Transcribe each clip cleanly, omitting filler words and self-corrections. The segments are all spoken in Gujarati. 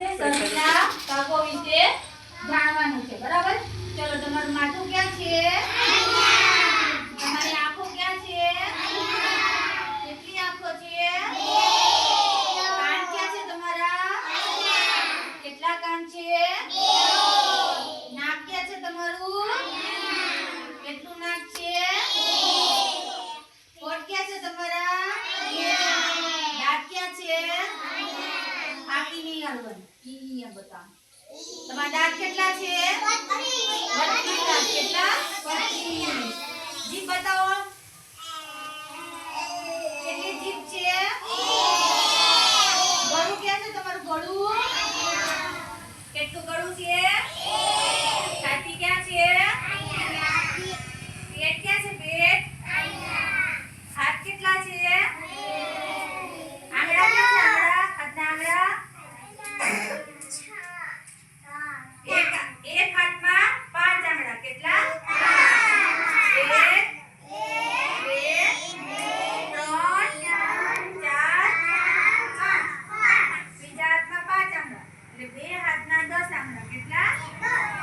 શરીરના ભાગો વિશે જાણવાનું છે બરાબર। ચલો તમારું માથું ક્યાં છે? તમારી આંખો ક્યાં છે? કેટલી આંખો છે? કાન ક્યાં છે તમારા? કેટલા કાન છે? નાક ક્યાં છે તમારું? કેટલું નાક છે? હોઠ ક્યાં છે તમારા? દાંત ક્યાં છે? આખી નહીં હલવાનું ઈ બતા તમારા દાંત કેટલા છે? 32 દાંત કેટલા? 32 જીભ બતાવો કેટલી જીભ છે? ગળું ક્યાં છે તમારું? ગળું કેટલું ગળું છે? છાતી ક્યાં છે? પેટ ક્યાં છે? પેટ હાથ કેટલા છે? આંગળા ક્યાં છે? આંગળા હાથના આંગળા એક હાથમાં 5 આંગળા કેટલા? 1 2 3 4 5 બીજા હાથમાં 5 આંગળા એટલે બે હાથના 10 આંગળા કેટલા?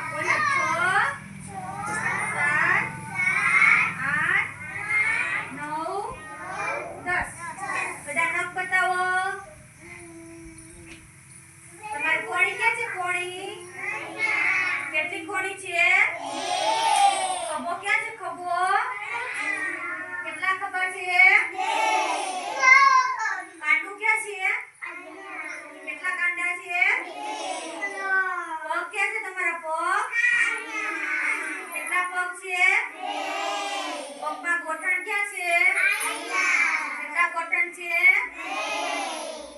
6 7 8 9 10 બધા નખ બતાવો। તમારી કોણી ક્યાં છે? કોણી કેટલી કોણી છે? ખભો ક્યાં છે? ખભો કેટલા ખભા છે? કાંડું ક્યાં છે? કેટલા કાંડા છે? પગ ક્યાં છે તમારા? પગ કેટલા પગ છે? પગમાં ગોઠણ ક્યાં છે? કેટલા ગોઠણ છે?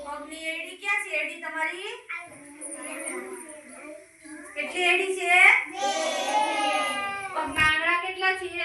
પગની એડી ક્યાં છે? એડી તમારી કેટલી એડી છે?